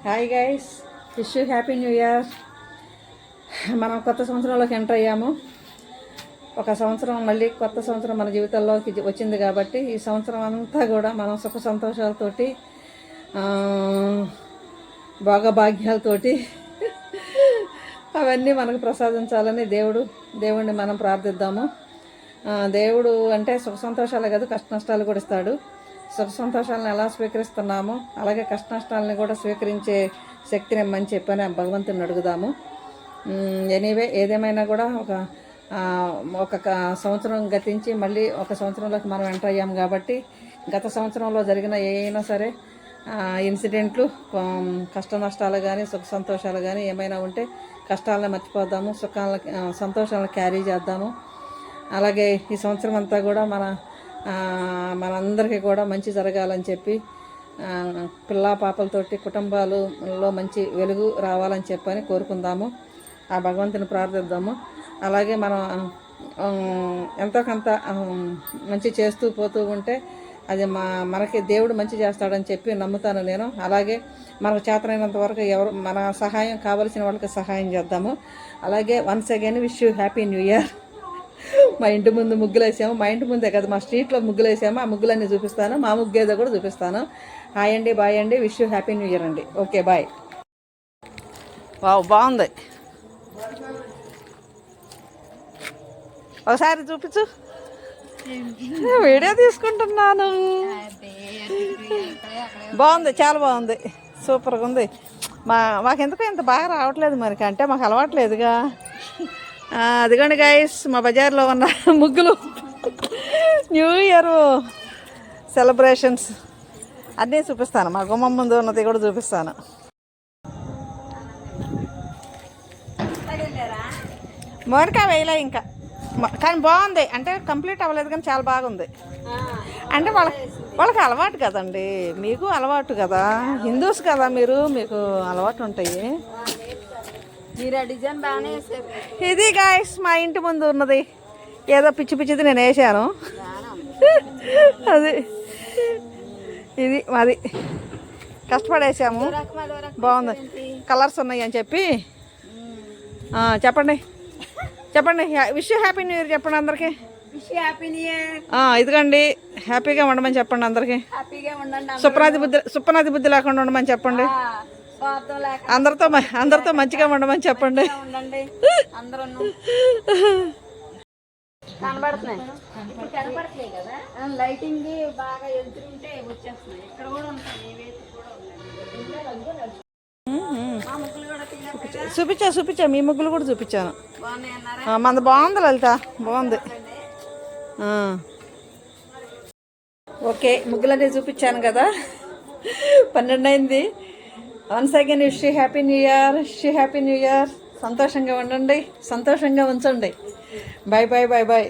Hi guys, wish you happy new year. మనం కొత్త సంవత్సరంలోకి ఎంటర్ అయ్యాము. ఒక సంవత్సరం మళ్ళీ కొత్త సంవత్సరం మన జీవితంలోకి వచ్చింది కాబట్టి ఈ సంవత్సరం అంతా కూడా మనం సుఖ సంతోషాలతోటి భోగభాగ్యాలతోటి అవన్నీ మనకు ప్రసాదించాలని దేవుడిని మనం ప్రార్థిద్దాము. దేవుడు అంటే సుఖ సంతోషాలే కాదు, కష్ట నష్టాలు కూడా ఇస్తాడు. సుఖ సంతోషాలను ఎలా స్వీకరిస్తున్నామో అలాగే కష్ట నష్టాలని కూడా స్వీకరించే శక్తిని ఇమ్మని చెప్పని భగవంతుని అడుగుదాము. ఎనీవే ఏదేమైనా కూడా ఒక సంవత్సరం గతించి మళ్ళీ ఒక సంవత్సరంలోకి మనం ఎంటర్ అయ్యాము కాబట్టి గత సంవత్సరంలో జరిగిన ఏమైనా సరే ఇన్సిడెంట్లు, కష్ట నష్టాలు కానీ సుఖ సంతోషాలు కానీ ఏమైనా ఉంటే కష్టాలను మర్చిపోద్దాము, సంతోషాలను క్యారీ చేద్దాము. అలాగే ఈ సంవత్సరం అంతా కూడా మనందరికీ కూడా మంచి జరగాలని చెప్పి పిల్లా పాపలతోటి కుటుంబాలలో మంచి వెలుగు రావాలని చెప్పని కోరుకుందాము. ఆ భగవంతుని ప్రార్థిద్దాము. అలాగే మనం ఎంతో కొంత మంచి చేస్తూ పోతూ ఉంటే అది మనకి దేవుడు మంచి చేస్తాడని చెప్పి నమ్ముతాను నేను. అలాగే మనకు చేతనైనంత వరకు మన సహాయం కావలసిన వాళ్ళకి సహాయం చేద్దాము. అలాగే once again wish you happy new year. మా ఇంటి ముందు ముగ్గులు వేసాము, మా ఇంటి ముందే కదా మా స్ట్రీట్లో ముగ్గులు వేసాము. ఆ ముగ్గులన్నీ చూపిస్తాను, మా ముగ్గేదో కూడా చూపిస్తాను. హాయ్ అండి, బాయ్ అండి, wish you happy new year అండి. Okay, bye. వావ్, బాగుంది. ఒకసారి చూపించు. వీడియో తీసుకుంటున్నాను. బాగుంది, చాలా బాగుంది, సూపర్గా ఉంది. మాకెందుకో ఇంత బాగా రావట్లేదు మరి, అంటే మాకు అలవాట్లేదుగా. అదిగోండి గైస్, మా బజార్లో ఉన్న ముగ్గులు, న్యూ ఇయర్ సెలబ్రేషన్స్ అన్నీ చూపిస్తాను. మా గుమ్మం ముందు ఉన్నది కూడా చూపిస్తాను. మోనికా వేయలే ఇంకా, కానీ బాగుంది. అంటే కంప్లీట్ అవ్వలేదు కానీ చాలా బాగుంది. అంటే వాళ్ళకి అలవాటు కదండి, మీకు అలవాటు కదా, హిందూస్ కదా మీరు, మీకు అలవాటు ఉంటాయి. ఇది గాయస్ మా ఇంటి ముందు ఉన్నది, ఏదో పిచ్చి పిచ్చిది నేను వేసాను. అది ఇది మాది, కష్టపడేసాము. బాగుంది, కలర్స్ ఉన్నాయి అని చెప్పి. చెప్పండి చెప్పండి, wish you happy new year చెప్పండి అందరికి. ఇదిగోండి, హ్యాపీగా ఉండమని చెప్పండి అందరికి. సుప్పనాది బుద్ధి లేకుండా ఉండమని చెప్పండి. అందరితో మంచిగా ఉండమని చెప్పండి. చూపించా మీ ముగ్గులు కూడా చూపించాను. మనది బాగుంది లలిత, బాగుంది. ఓకే, ముగ్గులన్నీ చూపించాను కదా, 12 అయింది. Once again wish you happy new year, wish you happy new year. సంతోషంగా ఉండండి, సంతోషంగా ఉంచండి. Bye bye bye bye.